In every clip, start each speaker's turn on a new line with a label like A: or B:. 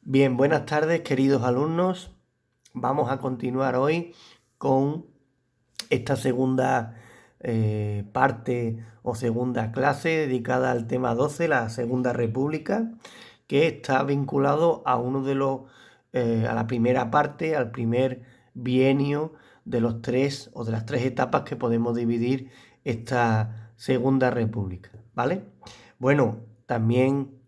A: Bien, buenas tardes, queridos alumnos. Vamos a continuar hoy con esta segunda parte o segunda clase dedicada al tema 12, la Segunda República, que está vinculado a a la primera parte, al primer bienio de los tres o de las tres etapas que podemos dividir esta Segunda República, ¿vale? Bueno, también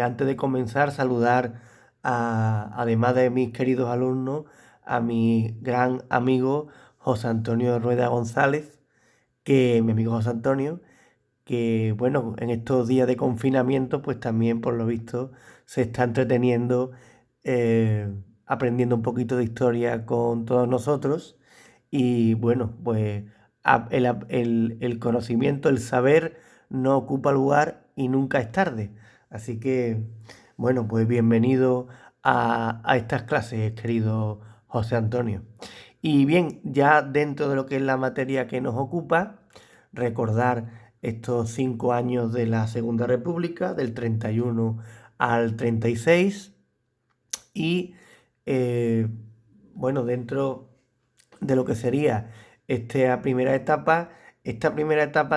A: antes de comenzar, saludar además de mis queridos alumnos, a mi gran amigo José Antonio Rueda González, que mi amigo José Antonio, que bueno, en estos días de confinamiento, pues también por lo visto se está entreteniendo aprendiendo un poquito de historia con todos nosotros. Y bueno, pues el conocimiento, el saber no ocupa lugar y nunca es tarde. Así que, bueno, pues bienvenido a estas clases, querido José Antonio. Y bien, ya dentro de lo que es la materia que nos ocupa, recordar estos 5 años de la Segunda República, del 31 al 36, y eh, bueno, dentro de lo que sería esta primera etapa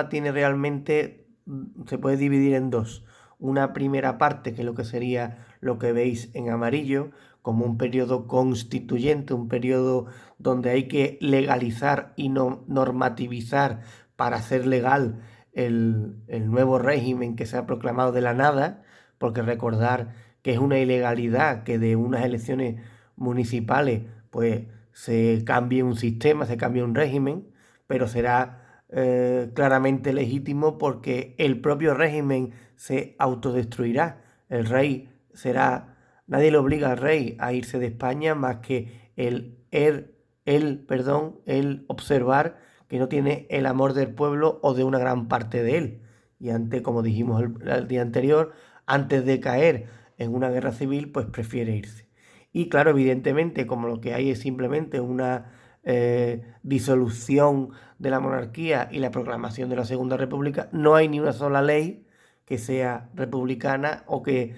A: tiene realmente, se puede dividir en dos. Una primera parte, que es lo que sería lo que veis en amarillo, como un periodo constituyente, un periodo donde hay que legalizar y no normativizar para hacer legal el nuevo régimen que se ha proclamado de la nada, porque recordar que es una ilegalidad que de unas elecciones municipales pues se cambie un sistema, se cambie un régimen, pero será claramente legítimo porque el propio régimen se autodestruirá. El rey será, nadie le obliga al rey a irse de España más que el observar que no tiene el amor del pueblo o de una gran parte de él. Y antes, como dijimos el día anterior, antes de caer en una guerra civil, pues prefiere irse. Y claro, evidentemente, como lo que hay es simplemente una disolución de la monarquía y la proclamación de la Segunda República, no hay ni una sola ley que sea republicana o que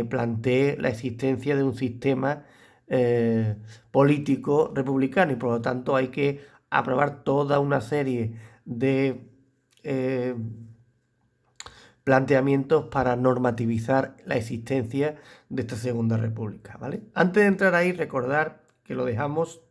A: plantee la existencia de un sistema eh, político republicano, y por lo tanto hay que aprobar toda una serie de eh, planteamientos para normativizar la existencia de esta Segunda República, ¿vale? Antes de entrar ahí, recordar que lo dejamos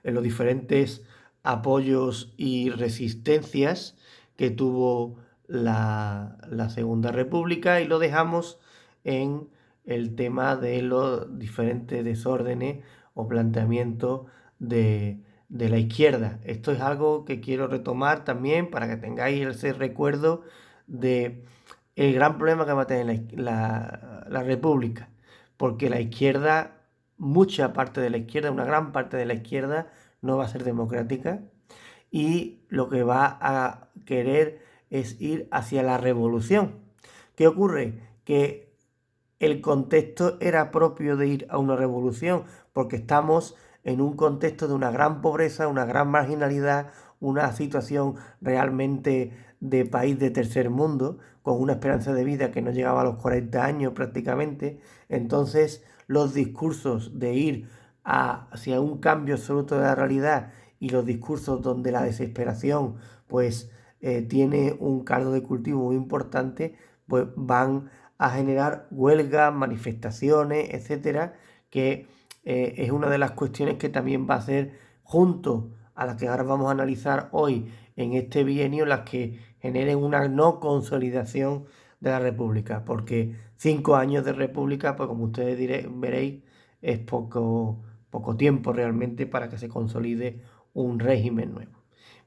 A: en los diferentes apoyos y resistencias que tuvo la Segunda República, y lo dejamos en el tema de los diferentes desórdenes o planteamientos de la izquierda. Esto es algo que quiero retomar también para que tengáis ese recuerdo de el gran problema que va a tener la República, porque la izquierda, mucha parte de la izquierda, una gran parte de la izquierda, no va a ser democrática, y lo que va a querer es ir hacia la revolución. ¿Qué ocurre? Que el contexto era propio de ir a una revolución, porque estamos en un contexto de una gran pobreza, una gran marginalidad, una situación realmente de país de tercer mundo, con una esperanza de vida que no llegaba a los 40 años prácticamente. Entonces, los discursos de ir hacia un cambio absoluto de la realidad, y los discursos donde la desesperación pues tiene un caldo de cultivo muy importante, pues van a generar huelgas, manifestaciones, etcétera, que es una de las cuestiones que también va a ser, junto a las que ahora vamos a analizar hoy en este bienio, las que generen una no consolidación de la República, porque 5 años de República, pues como ustedes veréis, es poco tiempo realmente para que se consolide un régimen nuevo.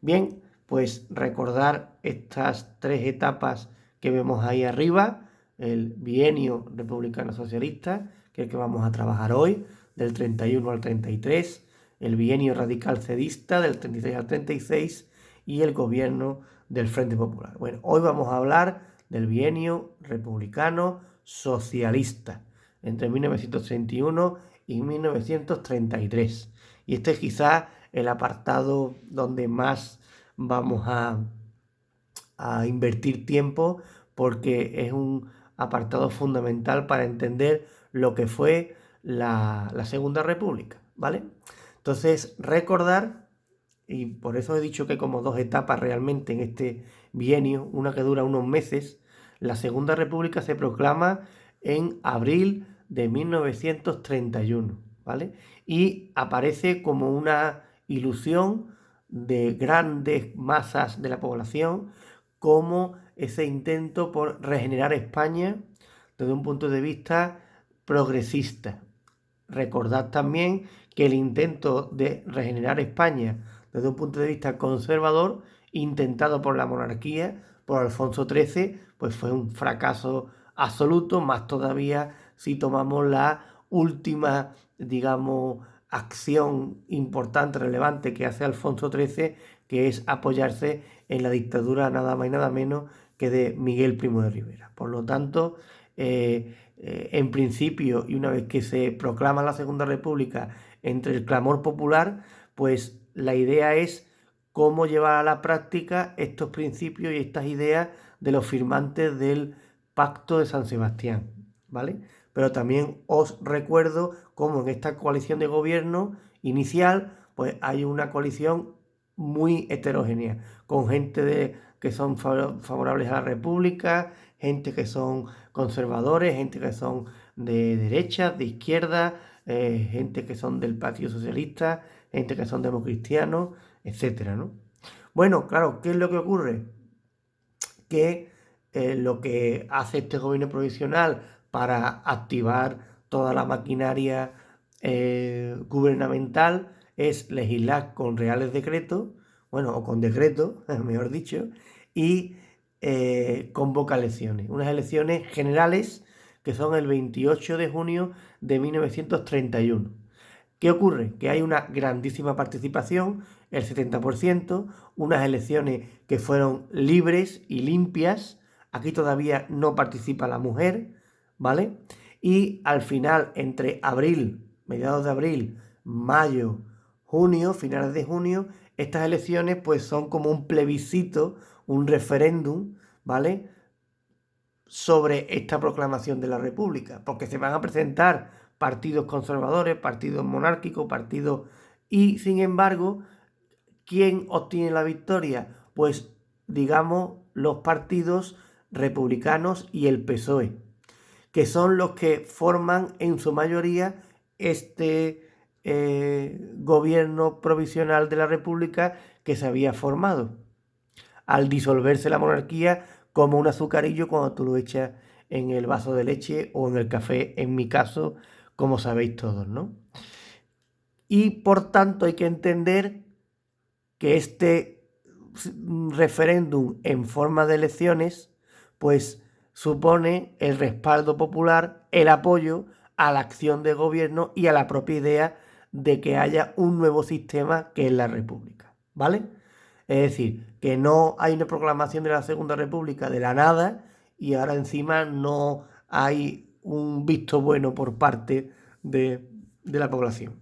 A: Bien, pues recordar estas tres etapas que vemos ahí arriba: el bienio republicano socialista, que es el que vamos a trabajar hoy, del 31 al 33, el bienio radical cedista, del 36 al 36, y el gobierno del Frente Popular. Bueno, hoy vamos a hablar del bienio republicano socialista, entre 1931 y 1933. Y este es quizás el apartado donde más vamos a invertir tiempo, porque es un apartado fundamental para entender lo que fue la Segunda República, ¿vale? Entonces, recordar, y por eso he dicho que como dos etapas realmente en este bienio, una que dura unos meses, la Segunda República se proclama en abril de 1931, ¿vale? Y aparece como una ilusión de grandes masas de la población, como ese intento por regenerar España desde un punto de vista progresista. Recordad también que el intento de regenerar España desde un punto de vista conservador, intentado por la monarquía, por Alfonso XIII, pues fue un fracaso absoluto, más todavía si tomamos la última, digamos, acción importante, relevante que hace Alfonso XIII, que es apoyarse en la dictadura nada más y nada menos que de Miguel Primo de Rivera. Por lo tanto, en principio, y una vez que se proclama la Segunda República entre el clamor popular, pues la idea es cómo llevar a la práctica estos principios y estas ideas de los firmantes del Pacto de San Sebastián, ¿vale? Pero también os recuerdo cómo en esta coalición de gobierno inicial, pues hay una coalición muy heterogénea, con gente que son favorables a la República, gente que son conservadores, gente que son de derecha, de izquierda, gente que son del Partido Socialista, gente que son democristianos, etcétera, ¿no? Bueno, claro, ¿qué es lo que ocurre? Que lo que hace este gobierno provisional para activar toda la maquinaria gubernamental es legislar con reales decretos, bueno, o con decretos, mejor dicho, y convoca elecciones, unas elecciones generales que son el 28 de junio de 1931. ¿Qué ocurre? Que hay una grandísima participación, el 70%, unas elecciones que fueron libres y limpias. Aquí todavía no participa la mujer, ¿vale? Y al final, entre abril, mediados de abril, mayo, junio, finales de junio, estas elecciones pues son como un plebiscito, un referéndum, ¿vale? Sobre esta proclamación de la República, porque se van a presentar partidos conservadores, partidos monárquicos, partidos... Y sin embargo, ¿quién obtiene la victoria? Pues digamos los partidos republicanos y el PSOE, que son los que forman en su mayoría este gobierno provisional de la República que se había formado al disolverse la monarquía como un azucarillo cuando tú lo echas en el vaso de leche o en el café, en mi caso, como sabéis todos, ¿no? Y por tanto hay que entender que este referéndum en forma de elecciones, pues supone el respaldo popular, el apoyo a la acción de gobierno y a la propia idea de que haya un nuevo sistema que es la República, ¿vale? Es decir, que no hay una proclamación de la Segunda República de la nada y ahora encima no hay un visto bueno por parte de la población.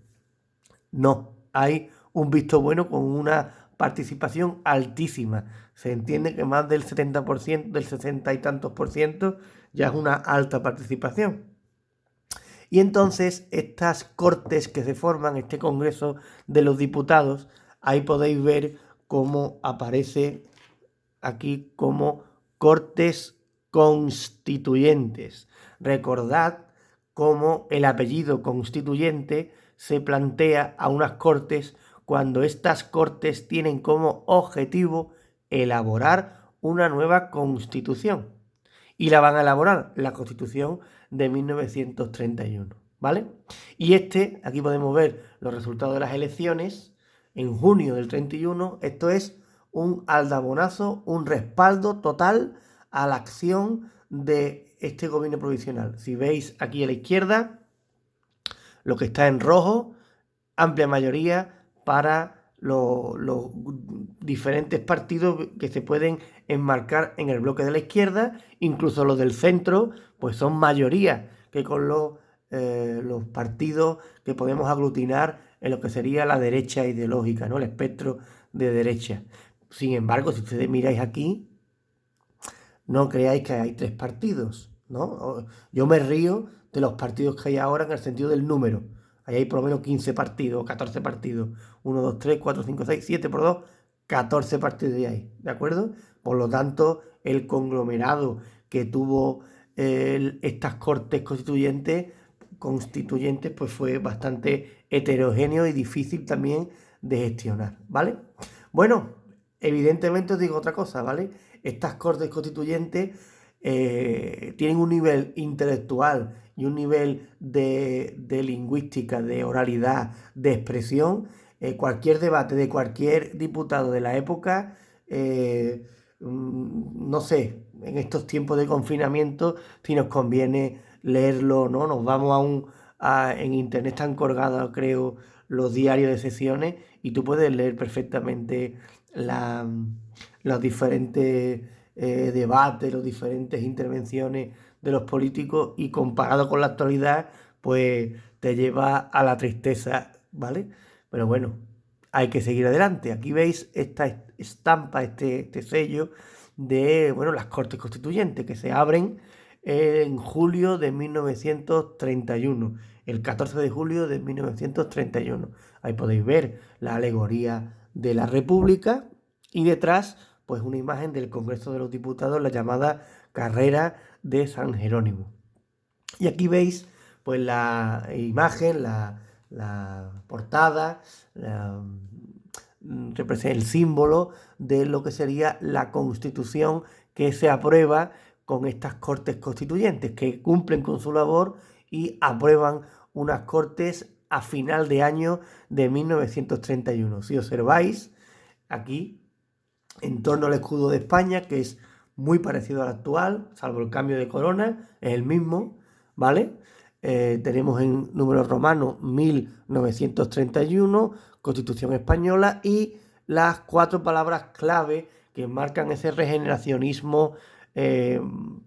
A: No, hay un visto bueno con una participación altísima. Se entiende que más del 70%, del 60 y tantos por ciento, ya es una alta participación. Y entonces estas cortes que se forman, este Congreso de los Diputados, ahí podéis ver cómo aparece aquí como cortes constituyentes. Recordad cómo el apellido constituyente se plantea a unas cortes cuando estas cortes tienen como objetivo elaborar una nueva constitución. Y la van a elaborar, la constitución de 1931, ¿vale? Y aquí podemos ver los resultados de las elecciones en junio del 31. Esto es un aldabonazo, un respaldo total a la acción de este gobierno provisional. Si veis aquí a la izquierda, lo que está en rojo, amplia mayoría para los diferentes partidos que se pueden enmarcar en el bloque de la izquierda, incluso los del centro, pues son mayoría que con los partidos que podemos aglutinar en lo que sería la derecha ideológica, ¿no? El espectro de derecha. Sin embargo, si ustedes miráis aquí, no creáis que hay tres partidos, ¿no? Yo me río de los partidos que hay ahora en el sentido del número. Ahí hay por lo menos 15 partidos, 14 partidos. 1, 2, 3, 4, 5, 6, 7 por 2, 14 partidos hay, ¿de acuerdo? Por lo tanto, el conglomerado que tuvo estas cortes constituyentes, pues fue bastante heterogéneo y difícil también de gestionar, ¿vale? Bueno, evidentemente os digo otra cosa, ¿vale? Estas cortes constituyentes tienen un nivel intelectual y un nivel de lingüística, de oralidad, de expresión. Cualquier debate de cualquier diputado de la época, no sé, en estos tiempos de confinamiento, si nos conviene leerlo, ¿no? Nos vamos en internet están colgados, creo, los diarios de sesiones y tú puedes leer perfectamente la, los diferentes debates, las diferentes intervenciones de los políticos y comparado con la actualidad, pues te lleva a la tristeza, ¿vale? Pero bueno, hay que seguir adelante. Aquí veis esta estampa, este sello de, bueno, las Cortes Constituyentes que se abren en julio de 1931, el 14 de julio de 1931. Ahí podéis ver la alegoría de la República y detrás, pues una imagen del Congreso de los Diputados, la llamada Carrera de San Jerónimo. Y aquí veis, pues la imagen, la portada, representa el símbolo de lo que sería la Constitución que se aprueba con estas Cortes Constituyentes, que cumplen con su labor y aprueban unas Cortes a final de año de 1931. Si observáis aquí, en torno al escudo de España, que es muy parecido al actual, salvo el cambio de corona, es el mismo, ¿vale? Tenemos en números romanos 1931, Constitución Española y las 4 palabras clave que marcan ese regeneracionismo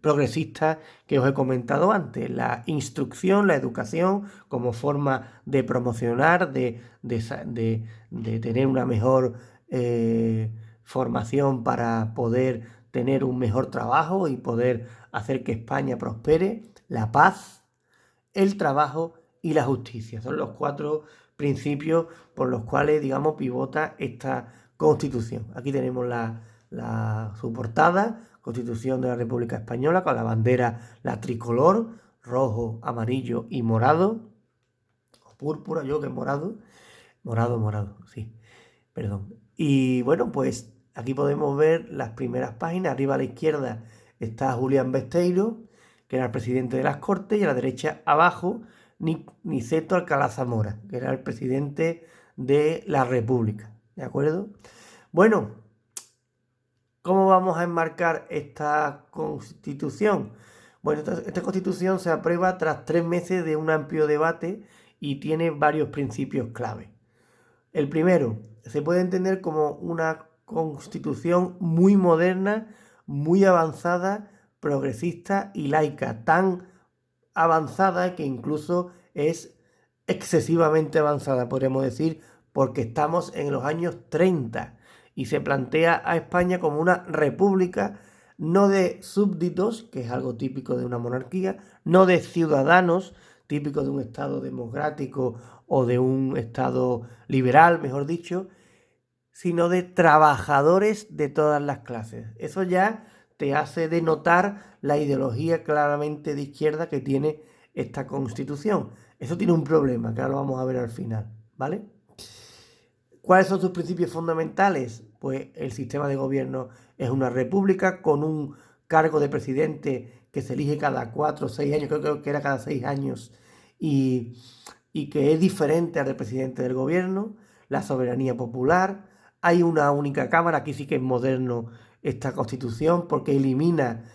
A: progresista que os he comentado antes. La instrucción, la educación como forma de promocionar, de tener una mejor formación para poder tener un mejor trabajo y poder hacer que España prospere, la paz, el trabajo y la justicia. Son los 4 principios por los cuales, digamos, pivota esta Constitución. Aquí tenemos su portada, Constitución de la República Española, con la bandera, la tricolor, rojo, amarillo y morado, o púrpura, yo que morado, morado, sí, perdón. Y bueno, pues aquí podemos ver las primeras páginas. Arriba a la izquierda está Julián Besteiro, que era el presidente de las Cortes, y a la derecha abajo Niceto Alcalá Zamora, que era el presidente de la República. ¿De acuerdo? Bueno, ¿cómo vamos a enmarcar esta Constitución? Bueno, esta Constitución se aprueba tras 3 meses de un amplio debate y tiene varios principios clave. El primero, se puede entender como una constitución muy moderna, muy avanzada, progresista y laica, tan avanzada que incluso es excesivamente avanzada, podríamos decir, porque estamos en los años 30 y se plantea a España como una república, no de súbditos, que es algo típico de una monarquía, no de ciudadanos, típico de un Estado democrático o de un Estado liberal, mejor dicho, sino de trabajadores de todas las clases. Eso ya te hace denotar la ideología claramente de izquierda que tiene esta Constitución. Eso tiene un problema, que ahora lo vamos a ver al final, ¿vale? ¿Cuáles son sus principios fundamentales? Pues el sistema de gobierno es una república con un cargo de presidente que se elige cada 4 o 6 años, creo que era cada 6 años, y que es diferente al del presidente del gobierno, la soberanía popular, hay una única cámara, aquí sí que es moderno esta constitución porque elimina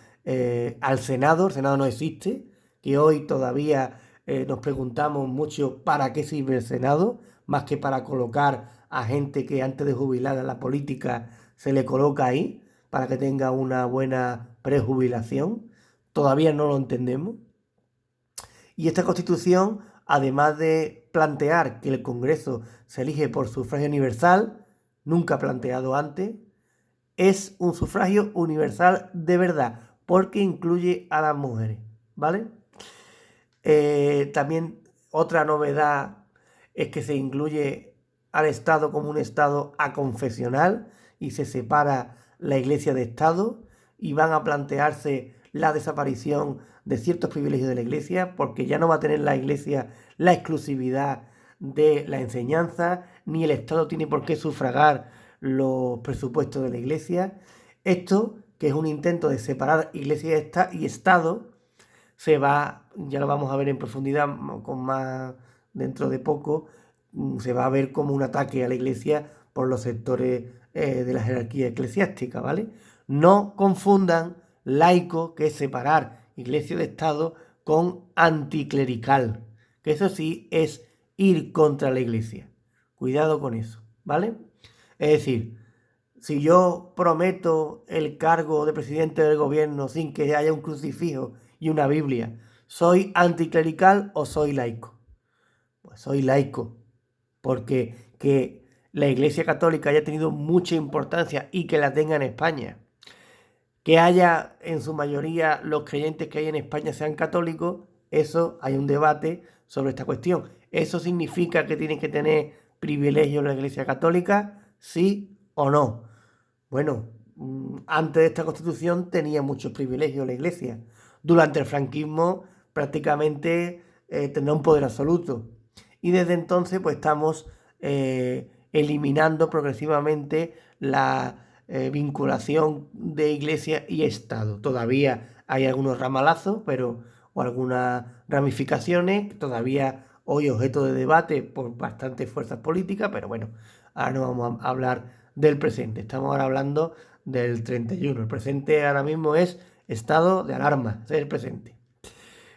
A: al Senado, el Senado no existe, que hoy todavía nos preguntamos mucho para qué sirve el Senado, más que para colocar a gente que antes de jubilar a la política se le coloca ahí, para que tenga una buena prejubilación, todavía no lo entendemos. Y esta constitución, además de plantear que el Congreso se elige por sufragio universal, nunca planteado antes, es un sufragio universal de verdad, porque incluye a las mujeres, ¿vale? También otra novedad es que se incluye al Estado como un Estado aconfesional y se separa la Iglesia de Estado, y van a plantearse la desaparición de ciertos privilegios de la Iglesia, porque ya no va a tener la Iglesia la exclusividad de la enseñanza, ni el Estado tiene por qué sufragar los presupuestos de la Iglesia. Esto, que es un intento de separar Iglesia y Estado, ya lo vamos a ver en profundidad con más dentro de poco, se va a ver como un ataque a la Iglesia por los sectores de la jerarquía eclesiástica, ¿vale? No confundan laico, que es separar Iglesia de Estado, con anticlerical, que eso sí es ir contra la Iglesia. Cuidado con eso, ¿vale? Es decir, si yo prometo el cargo de presidente del gobierno sin que haya un crucifijo y una Biblia, ¿soy anticlerical o soy laico? Pues soy laico, porque que la Iglesia Católica haya tenido mucha importancia y que la tenga en España, que haya en su mayoría los creyentes que hay en España sean católicos, eso hay un debate sobre esta cuestión. ¿Eso significa que tienen que tener privilegios la Iglesia Católica? ¿Sí o no? Bueno, antes de esta Constitución tenía muchos privilegios la Iglesia. Durante el franquismo prácticamente tendrá un poder absoluto. Y desde entonces pues estamos eliminando progresivamente la vinculación de Iglesia y Estado. Todavía hay algunos ramalazos, o algunas ramificaciones, todavía hoy objeto de debate por bastantes fuerzas políticas, pero bueno, ahora no vamos a hablar del presente, estamos ahora hablando del 31. El presente ahora mismo es estado de alarma, ese es el presente.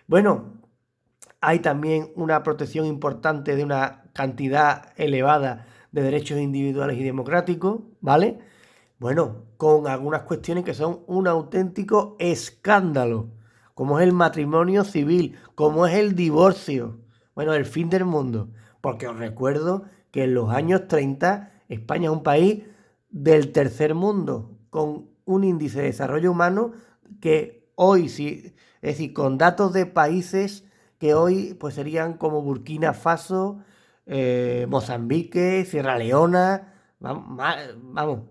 A: Bueno, hay también una protección importante de una cantidad elevada de derechos individuales y democráticos, ¿vale? Bueno, con algunas cuestiones que son un auténtico escándalo, como es el matrimonio civil, como es el divorcio, bueno, el fin del mundo. Porque os recuerdo que en los años 30 España es un país del tercer mundo, con un índice de desarrollo humano que hoy sí, es decir, con datos de países que hoy pues serían como Burkina Faso, Mozambique, Sierra Leona, vamos,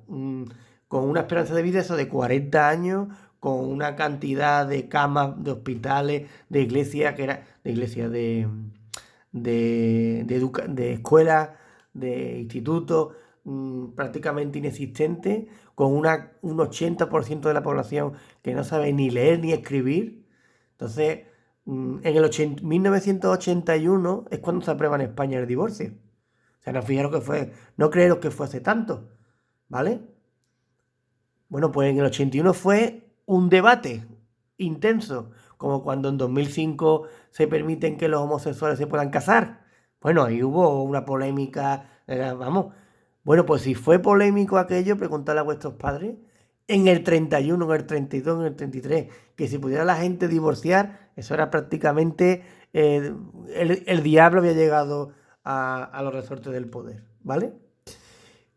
A: con una esperanza de vida eso de 40 años, con una cantidad de camas, de hospitales, de iglesias, de escuelas, de institutos prácticamente inexistentes, con un 80% de la población que no sabe ni leer ni escribir. Entonces, en el 1981 es cuando se aprueba en España el divorcio. O sea, no fijaros que fue, no creeros que fue hace tanto, ¿vale? Bueno, pues en el 81 fue un debate intenso, como cuando en 2005 se permiten que los homosexuales se puedan casar. Bueno, ahí hubo una polémica, vamos. Bueno, pues si fue polémico aquello, preguntadle a vuestros padres. En el 31, en el 32, en el 33, que si pudiera la gente divorciar, eso era prácticamente el diablo había llegado a los resortes del poder, ¿vale?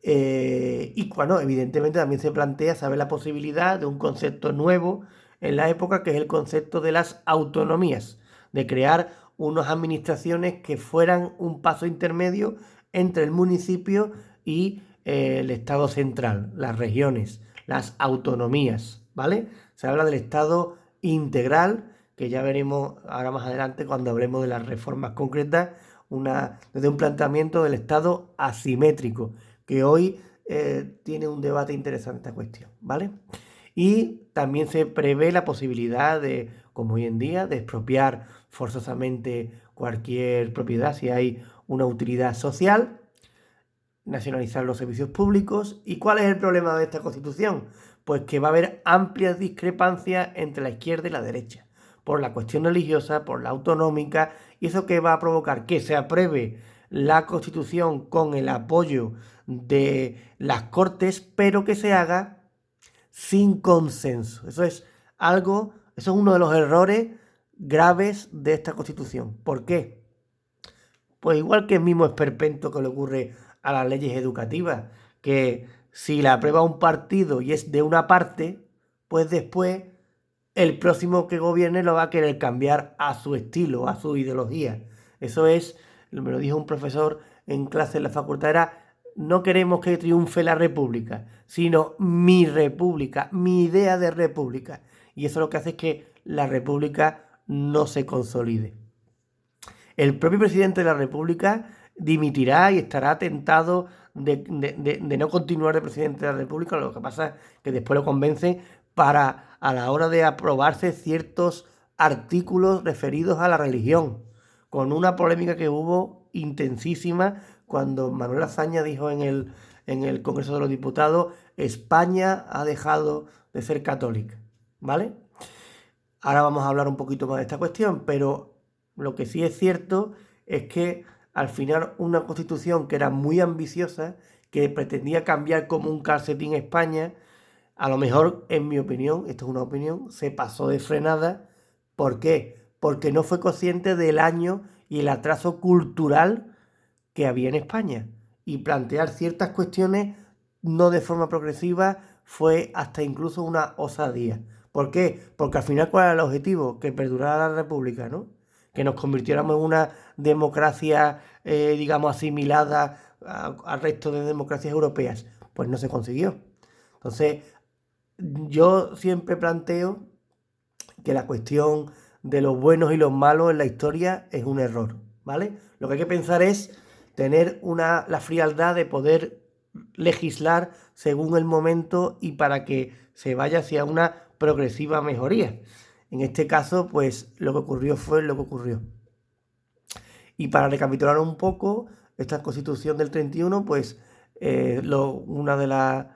A: Y bueno, evidentemente también se plantea, saber la posibilidad de un concepto nuevo en la época, que es el concepto de las autonomías, de crear unas administraciones que fueran un paso intermedio entre el municipio y el Estado central, las regiones, las autonomías, ¿vale? Se habla del Estado integral, que ya veremos ahora más adelante cuando hablemos de las reformas concretas, desde un planteamiento del Estado asimétrico, que hoy tiene un debate interesante esta cuestión, ¿vale? Y también se prevé la posibilidad de, como hoy en día, de expropiar forzosamente cualquier propiedad si hay una utilidad social, nacionalizar los servicios públicos. ¿Y cuál es el problema de esta Constitución? Pues que va a haber amplias discrepancias entre la izquierda y la derecha, por la cuestión religiosa, por la autonómica, y eso que va a provocar que se apruebe la Constitución con el apoyo de las Cortes, pero que se haga sin consenso. Eso es uno de los errores graves de esta Constitución. ¿Por qué? Pues igual que el mismo esperpento que le ocurre a las leyes educativas, que si la aprueba un partido y es de una parte, pues después el próximo que gobierne lo va a querer cambiar a su estilo, a su ideología. Eso es, me lo dijo un profesor en clase en la facultad, era: no queremos que triunfe la república, sino mi república, mi idea de república. Y eso lo que hace es que la república no se consolide. El propio presidente de la república dimitirá y estará tentado de no continuar de presidente de la república. Lo que pasa es que después lo convence para, a la hora de aprobarse ciertos artículos referidos a la religión, con una polémica que hubo intensísima cuando Manuel Azaña dijo en el Congreso de los Diputados: España ha dejado de ser católica, ¿vale? Ahora vamos a hablar un poquito más de esta cuestión, pero lo que sí es cierto es que al final una constitución que era muy ambiciosa, que pretendía cambiar como un calcetín España, a lo mejor, en mi opinión, esto es una opinión, se pasó de frenada. ¿Por qué? Porque no fue consciente del año y el atraso cultural que había en España. Y plantear ciertas cuestiones no de forma progresiva fue hasta incluso una osadía. ¿Por qué? Porque al final, ¿cuál era el objetivo? Que perdurara la república, ¿no? Que nos convirtiéramos en una democracia, digamos, asimilada al resto de democracias europeas. Pues no se consiguió. Entonces, yo siempre planteo que la cuestión de los buenos y los malos en la historia es un error, ¿vale? Lo que hay que pensar es tener la frialdad de poder legislar según el momento y para que se vaya hacia una progresiva mejoría. En este caso, pues lo que ocurrió fue lo que ocurrió. Y para recapitular un poco, esta Constitución del 31, pues una de las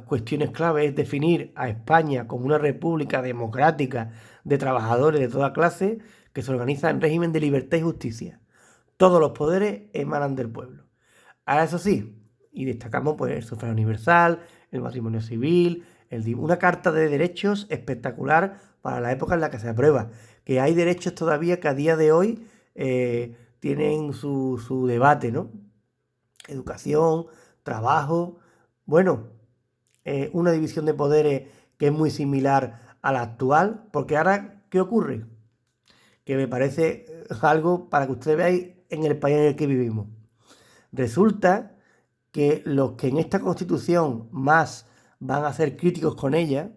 A: cuestiones clave es definir a España como una república democrática de trabajadores de toda clase que se organiza en régimen de libertad y justicia. Todos los poderes emanan del pueblo. Ahora, eso sí, y destacamos pues el sufragio universal, el matrimonio civil, una carta de derechos espectacular para la época en la que se aprueba, que hay derechos todavía que a día de hoy tienen su debate, ¿no? Educación, trabajo, bueno, una división de poderes que es muy similar a la actual, porque ahora, ¿qué ocurre? Que me parece algo para que ustedes veáis en el país en el que vivimos. Resulta que los que en esta Constitución más van a ser críticos con ella,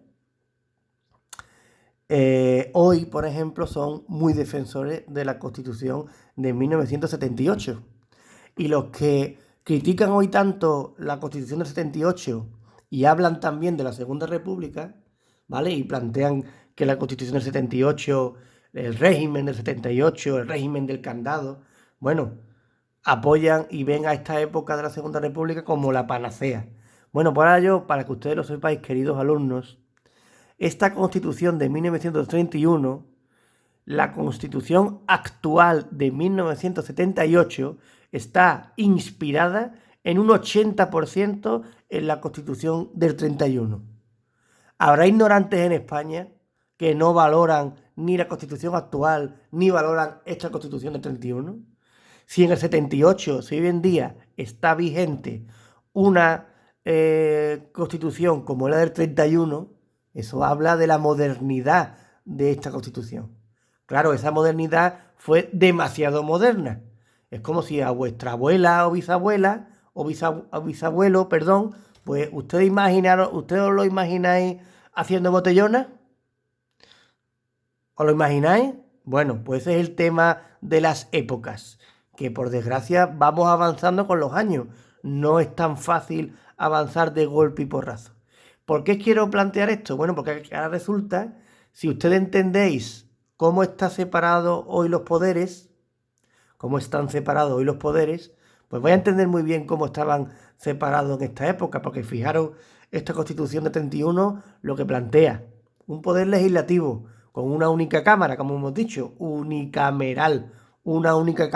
A: hoy, por ejemplo, son muy defensores de la Constitución de 1978. Y los que critican hoy tanto la Constitución del 78 y hablan también de la Segunda República, ¿vale? Y plantean que la Constitución del 78, el régimen del 78, el régimen del candado, bueno, apoyan y ven a esta época de la Segunda República como la panacea. Bueno, pues ahora yo, para que ustedes lo sepáis, queridos alumnos, esta Constitución de 1931, la Constitución actual de 1978, está inspirada en un 80% en la Constitución del 31. Habrá ignorantes en España que no valoran ni la Constitución actual, ni valoran esta Constitución del 31. Si en el 78, si hoy en día está vigente una Constitución como la del 31, eso habla de la modernidad de esta Constitución. Claro, esa modernidad fue demasiado moderna. Es como si a vuestra abuela o bisabuela, o bisabuelo, perdón, pues ustedes os lo imagináis haciendo botellonas. ¿Os lo imagináis? Bueno, pues ese es el tema de las épocas, que por desgracia vamos avanzando con los años. No es tan fácil avanzar de golpe y porrazo. ¿Por qué quiero plantear esto? Bueno, porque ahora resulta, si ustedes entendéis cómo están separados hoy los poderes, pues vais a entender muy bien cómo estaban separados en esta época, porque fijaros, esta Constitución de 31 lo que plantea, un poder legislativo con una única cámara, como hemos dicho, unicameral, una única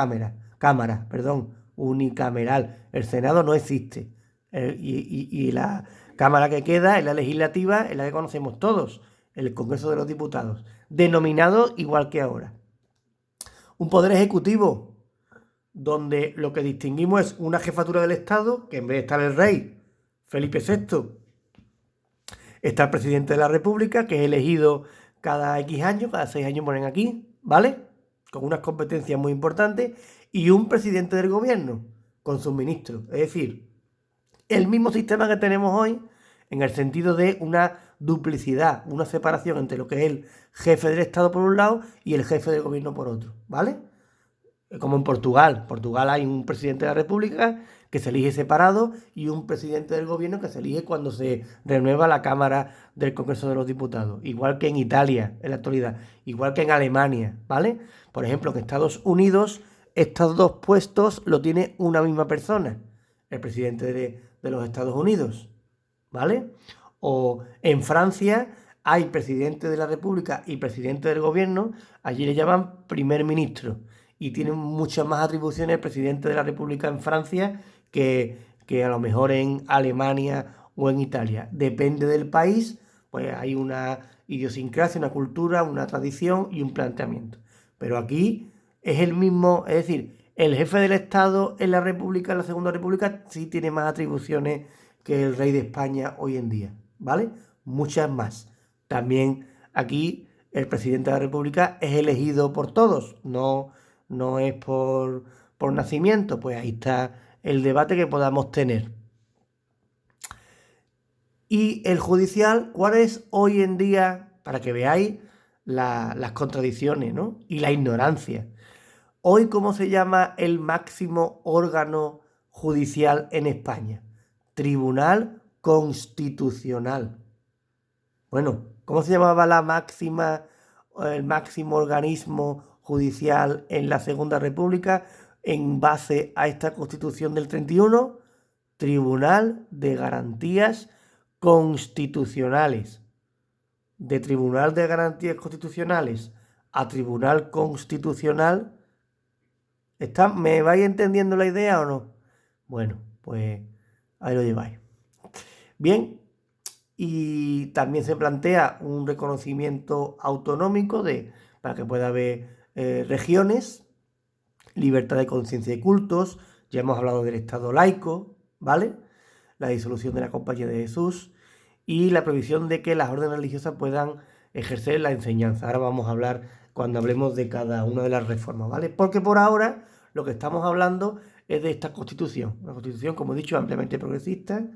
A: unicameral. El Senado no existe. Y la cámara que queda es la legislativa, es la que conocemos todos, el Congreso de los Diputados, denominado igual que ahora. Un poder ejecutivo, donde lo que distinguimos es una jefatura del Estado, que en vez de estar el rey, Felipe VI, está el presidente de la República, que es elegido cada X años, cada 6 años ponen aquí, ¿vale? Con unas competencias muy importantes, y un presidente del gobierno con sus ministros. Es decir, el mismo sistema que tenemos hoy, en el sentido de una duplicidad, una separación entre lo que es el jefe del Estado por un lado y el jefe del gobierno por otro, ¿vale? Como en Portugal. En Portugal hay un presidente de la República que se elige separado y un presidente del gobierno que se elige cuando se renueva la Cámara del Congreso de los Diputados. Igual que en Italia en la actualidad, igual que en Alemania, ¿vale? Por ejemplo, en Estados Unidos, estos dos puestos lo tiene una misma persona, el presidente de los Estados Unidos, ¿vale? O en Francia hay presidente de la República y presidente del gobierno, allí le llaman primer ministro, y tiene muchas más atribuciones el presidente de la República en Francia que a lo mejor en Alemania o en Italia. Depende del país, pues hay una idiosincrasia, una cultura, una tradición y un planteamiento. Pero aquí es el mismo, es decir, el jefe del Estado en la República, en la Segunda República, sí tiene más atribuciones que el rey de España hoy en día, ¿vale? Muchas más. También aquí el presidente de la República es elegido por todos, no es por nacimiento. Pues ahí está el debate que podamos tener. Y el judicial, ¿cuál es hoy en día? Para que veáis las contradicciones, ¿no? Y la ignorancia. Hoy, ¿cómo se llama el máximo órgano judicial en España? Tribunal Constitucional. Bueno, ¿cómo se llamaba el máximo organismo judicial en la Segunda República en base a esta Constitución del 31? Tribunal de Garantías Constitucionales. De Tribunal de Garantías Constitucionales a Tribunal Constitucional. ¿Me vais entendiendo la idea o no? Bueno, pues ahí lo lleváis. Bien, y también se plantea un reconocimiento autonómico para que pueda haber regiones, libertad de conciencia y cultos. Ya hemos hablado del Estado laico, ¿vale? La disolución de la Compañía de Jesús y la prohibición de que las órdenes religiosas puedan ejercer la enseñanza. Ahora vamos a hablar cuando hablemos de cada una de las reformas, ¿vale? Porque por ahora lo que estamos hablando es de esta Constitución. Una Constitución, como he dicho, ampliamente progresista,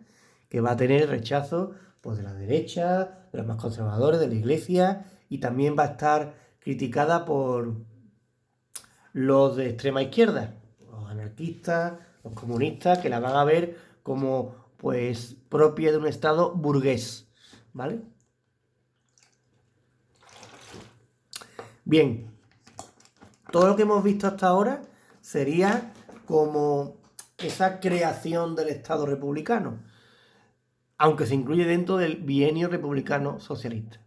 A: que va a tener rechazo pues, de la derecha, de los más conservadores, de la Iglesia, y también va a estar criticada por los de extrema izquierda, los anarquistas, los comunistas, que la van a ver como pues propia de un Estado burgués, ¿vale? Bien, todo lo que hemos visto hasta ahora sería como esa creación del Estado republicano, aunque se incluye dentro del bienio republicano socialista.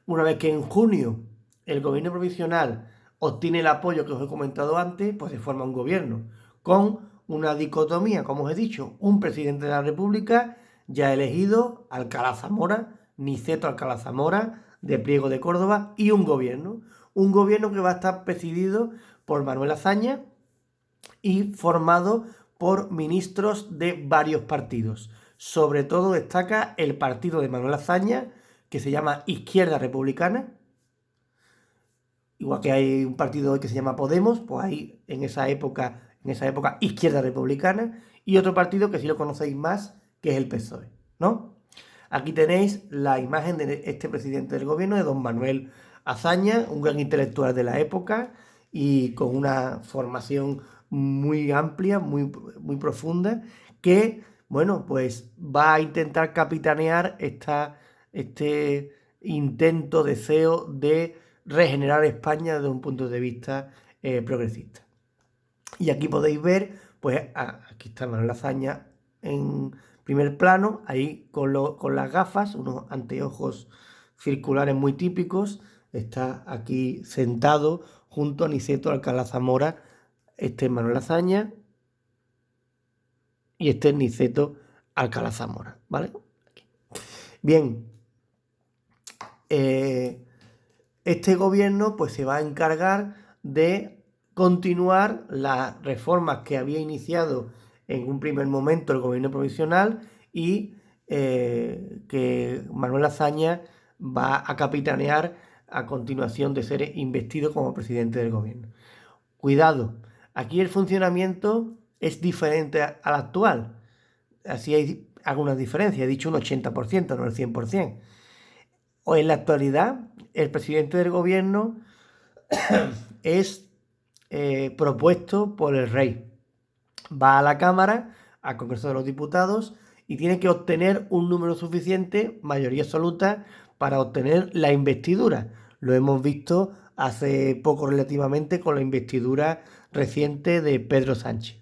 A: Una vez que en junio el gobierno provisional obtiene el apoyo que os he comentado antes, pues se forma un gobierno con una dicotomía, como os he dicho, un presidente de la República ya elegido, Alcalá Zamora, Niceto Alcalá Zamora, de Priego de Córdoba, y un gobierno que va a estar presidido por Manuel Azaña y formado por ministros de varios partidos. Sobre todo destaca el partido de Manuel Azaña, que se llama Izquierda Republicana, igual que hay un partido hoy que se llama Podemos, pues hay en esa época Izquierda Republicana, y otro partido que sí lo conocéis más, que es el PSOE, ¿no? Aquí tenéis la imagen de este presidente del gobierno, de don Manuel Azaña, un gran intelectual de la época y con una formación muy amplia, muy profunda, que, bueno, pues va a intentar capitanear este intento, deseo de regenerar España desde un punto de vista progresista. Y aquí podéis ver, pues aquí está Manuel Azaña en primer plano, ahí con las gafas, unos anteojos circulares muy típicos. Está aquí sentado junto a Niceto Alcalá Zamora. Este es Manuel Azaña y este es Niceto Alcalá Zamora, ¿vale? Bien, este gobierno pues se va a encargar de continuar las reformas que había iniciado en un primer momento el gobierno provisional y que Manuel Azaña va a capitanear a continuación de ser investido como presidente del gobierno. Cuidado, aquí el funcionamiento es diferente al actual. Así hay algunas diferencias, he dicho un 80%, no el 100%. O en la actualidad, el presidente del gobierno es propuesto por el rey. Va a la Cámara, al Congreso de los Diputados, y tiene que obtener un número suficiente, mayoría absoluta, para obtener la investidura. Lo hemos visto hace poco relativamente con la investidura reciente de Pedro Sánchez.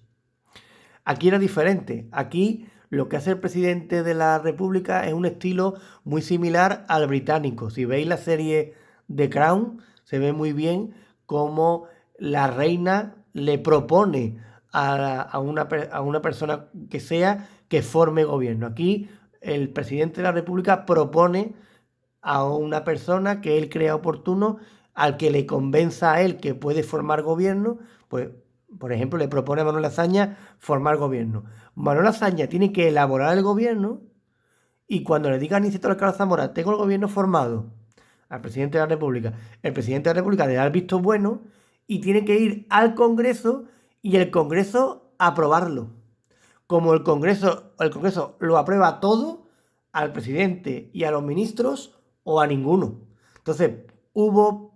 A: Aquí era diferente. Aquí lo que hace el presidente de la República es un estilo muy similar al británico. Si veis la serie The Crown, se ve muy bien cómo la reina le propone a una persona que sea que forme gobierno. Aquí el presidente de la República propone a una persona que él crea oportuno, al que le convenza a él que puede formar gobierno, pues, por ejemplo, le propone a Manuel Azaña formar gobierno. Manuel Azaña tiene que elaborar el gobierno y cuando le diga a Aniceto Alcalá Zamora, tengo el gobierno formado, al presidente de la República, el presidente de la República le da el visto bueno y tiene que ir al Congreso y el Congreso aprobarlo. Como el Congreso lo aprueba todo, al presidente y a los ministros o a ninguno. Entonces, hubo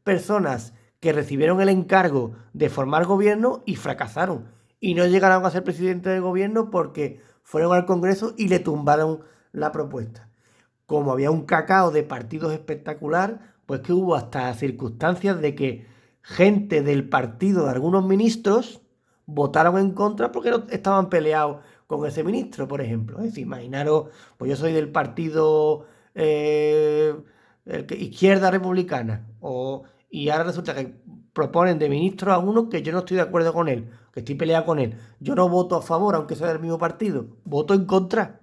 A: personas que recibieron el encargo de formar gobierno y fracasaron. Y no llegaron a ser presidente del gobierno porque fueron al Congreso y le tumbaron la propuesta. Como había un cacao de partidos espectacular, pues que hubo hasta circunstancias de que gente del partido de algunos ministros votaron en contra porque no estaban peleados con ese ministro, por ejemplo. Es decir, imaginaros, pues yo soy del partido Izquierda Republicana, y ahora resulta que proponen de ministro a uno que yo no estoy de acuerdo con él, que estoy peleado con él. Yo no voto a favor, aunque sea del mismo partido, voto en contra.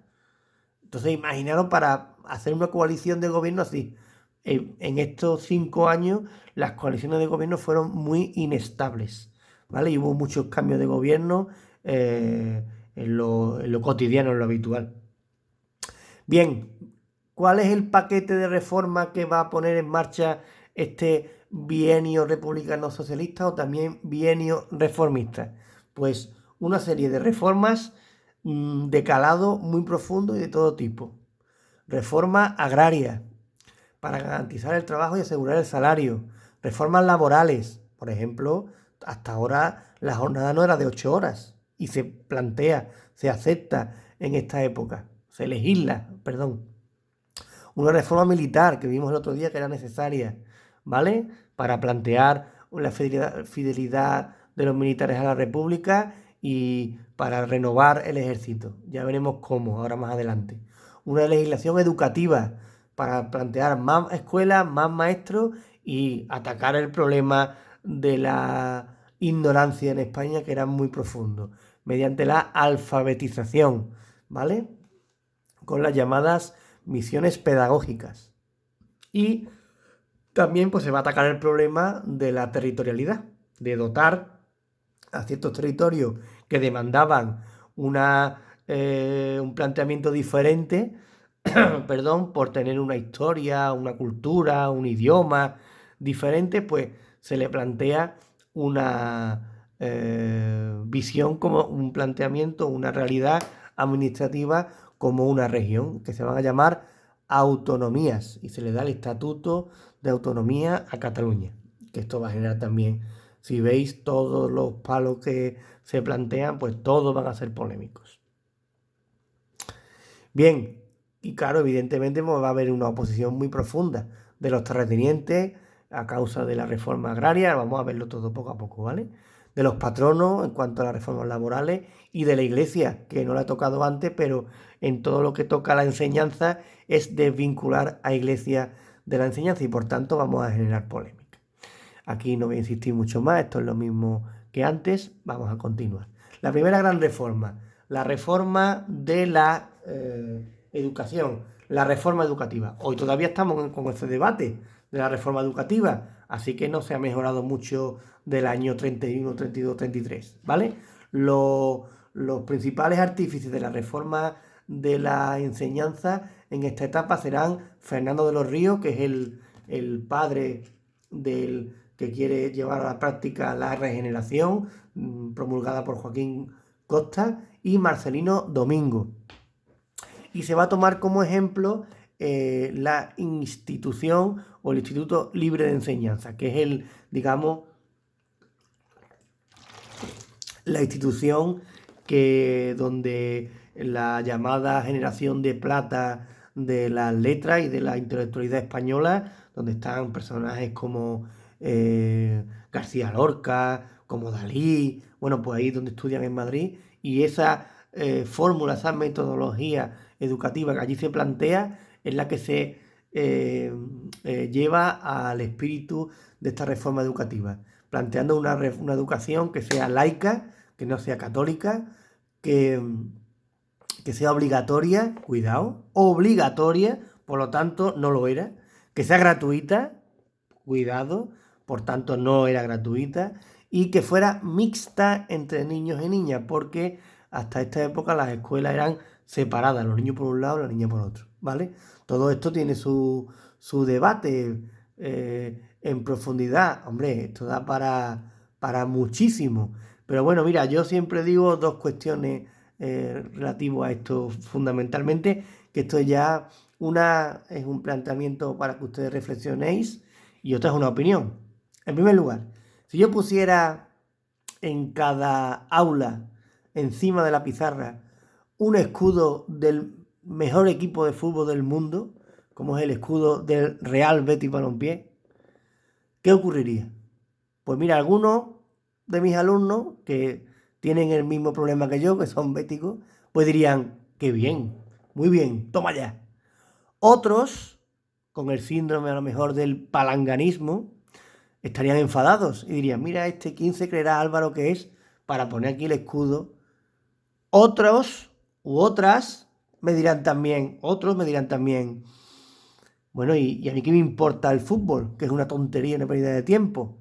A: Entonces, imaginaros para hacer una coalición de gobierno así. En estos 5 años, las coaliciones de gobierno fueron muy inestables, ¿vale? Y hubo muchos cambios de gobierno en lo cotidiano, en lo habitual. Bien, ¿cuál es el paquete de reforma que va a poner en marcha este bienio republicano socialista o también bienio reformista? Pues una serie de reformas de calado muy profundo y de todo tipo. Reforma agraria para garantizar el trabajo y asegurar el salario. Reformas laborales, por ejemplo, hasta ahora la jornada no era de 8 horas y se plantea, se acepta en esta época, se legisla, perdón. Una reforma militar que vimos el otro día que era necesaria, ¿vale? Para plantear la fidelidad de los militares a la República y para renovar el ejército. Ya veremos cómo, ahora más adelante. Una legislación educativa para plantear más escuelas, más maestros y atacar el problema de la ignorancia en España, que era muy profundo, mediante la alfabetización, ¿vale? Con las llamadas misiones pedagógicas. Y también pues, se va a atacar el problema de la territorialidad, de dotar a ciertos territorios que demandaban un planteamiento diferente, perdón, por tener una historia, una cultura, un idioma diferente, pues se le plantea una visión como un planteamiento, una realidad administrativa como una región, que se van a llamar autonomías y se le da el estatuto de autonomía a Cataluña, que esto va a generar también, si veis todos los palos que se plantean, pues todos van a ser polémicos. Bien, y claro, evidentemente pues, va a haber una oposición muy profunda de los terratenientes a causa de la reforma agraria, vamos a verlo todo poco a poco, ¿vale? De los patronos en cuanto a las reformas laborales y de la iglesia, que no la ha tocado antes, pero en todo lo que toca a la enseñanza es desvincular a iglesia de la enseñanza y por tanto vamos a generar polémica. Aquí no voy a insistir mucho más, esto es lo mismo que antes, vamos a continuar. La primera gran reforma, la reforma de la educación, la reforma educativa. Hoy todavía estamos con este debate de la reforma educativa, así que no se ha mejorado mucho del año 31, 32, 33, ¿vale? Los principales artífices de la reforma de la enseñanza en esta etapa serán Fernando de los Ríos, que es el padre del que quiere llevar a la práctica la regeneración, promulgada por Joaquín Costa, y Marcelino Domingo. Y se va a tomar como ejemplo la institución o el Instituto Libre de Enseñanza, que es digamos, la institución donde la llamada generación de plata de las letras y de la intelectualidad española, donde están personajes como García Lorca, como Dalí, bueno, pues ahí donde estudian en Madrid, y esa fórmula, esa metodología educativa que allí se plantea, es la que se lleva al espíritu de esta reforma educativa, planteando una educación que sea laica, que no sea católica, que sea obligatoria, cuidado, obligatoria, por lo tanto no lo era, que sea gratuita, cuidado, por tanto no era gratuita, y que fuera mixta entre niños y niñas, porque hasta esta época las escuelas eran separadas, los niños por un lado y las niñas por otro, ¿vale? Todo esto tiene su debate en profundidad, hombre, esto da para muchísimo, pero bueno, mira, yo siempre digo dos cuestiones relativo a esto fundamentalmente, que esto ya es un planteamiento para que ustedes reflexionéis y otra es una opinión. En primer lugar, si yo pusiera en cada aula, encima de la pizarra, un escudo del mejor equipo de fútbol del mundo, como es el escudo del Real Betis Balompié, ¿qué ocurriría? Pues mira, algunos de mis alumnos que tienen el mismo problema que yo, que son béticos, pues dirían, qué bien, muy bien, toma ya. Otros, con el síndrome a lo mejor del palanganismo, estarían enfadados y dirían, mira, ¿quién se creerá Álvaro que es para poner aquí el escudo? Otros u otras otros me dirán también, bueno, ¿y a mí qué me importa el fútbol? Que es una tontería, una pérdida de tiempo.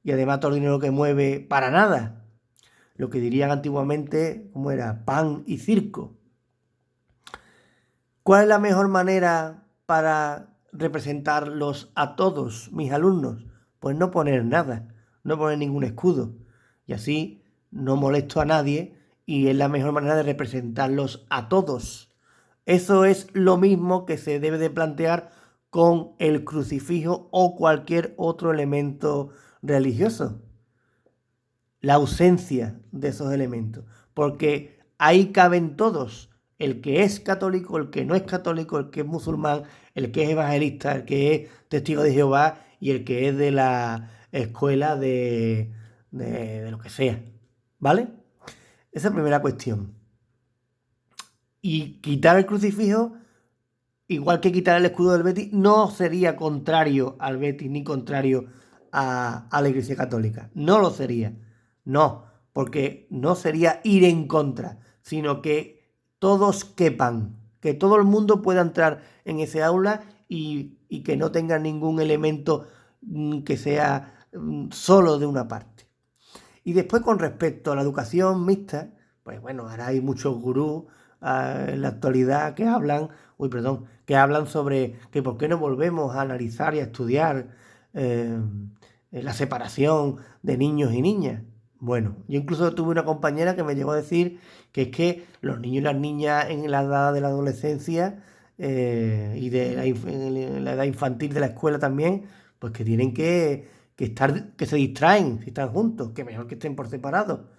A: Y además todo el dinero que mueve para nada. Lo que dirían antiguamente, ¿cómo era? Pan y circo. ¿Cuál es la mejor manera para representarlos a todos mis alumnos? Pues no poner nada, no poner ningún escudo. Y así no molesto a nadie y es la mejor manera de representarlos a todos. Eso es lo mismo que se debe de plantear con el crucifijo o cualquier otro elemento religioso. La ausencia de esos elementos, porque ahí caben todos, el que es católico, el que no es católico, el que es musulmán, el que es evangelista, el que es testigo de Jehová y el que es de la escuela de lo que sea, ¿vale? Esa es la primera cuestión. Y quitar el crucifijo, igual que quitar el escudo del Betis, no sería contrario al Betis ni contrario a la Iglesia Católica. No lo sería. No, porque no sería ir en contra, sino que todos quepan, que todo el mundo pueda entrar en ese aula y que no tenga ningún elemento que sea solo de una parte. Y después con respecto a la educación mixta, pues bueno, ahora hay muchos gurús en la actualidad que hablan sobre que por qué no volvemos a analizar y a estudiar la separación de niños y niñas. Bueno, yo incluso tuve una compañera que me llegó a decir que es que los niños y las niñas en la edad de la adolescencia y en la edad infantil de la escuela también, pues que tienen que se distraen si están juntos, que mejor que estén por separado.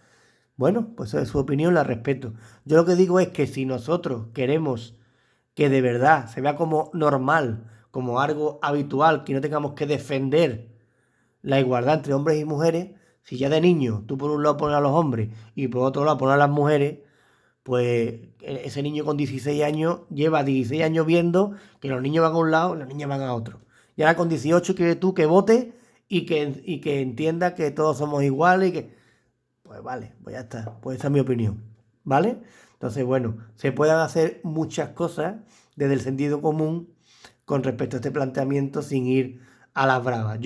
A: Bueno, pues eso es su opinión, la respeto. Yo lo que digo es que si nosotros queremos que de verdad se vea como normal, como algo habitual, que no tengamos que defender la igualdad entre hombres y mujeres, si ya de niño tú por un lado pones a los hombres y por otro lado pones a las mujeres, pues ese niño con 16 años lleva 16 años viendo que los niños van a un lado y las niñas van a otro. Y ahora con 18 quieres tú que vote y que entienda que todos somos iguales y que... Pues vale, pues ya está. Pues esa es mi opinión. ¿Vale? Entonces, bueno, se pueden hacer muchas cosas desde el sentido común con respecto a este planteamiento sin ir a las bravas.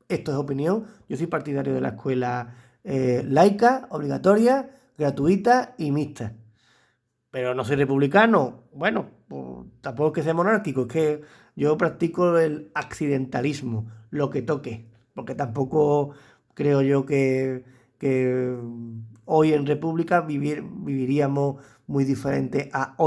A: Esto es opinión, yo soy partidario de la escuela laica, obligatoria, gratuita y mixta. pero no soy republicano. Bueno, pues, tampoco es que sea monárquico, es que yo practico el accidentalismo, lo que toque, porque tampoco creo yo que hoy en república viviríamos muy diferente a hoy.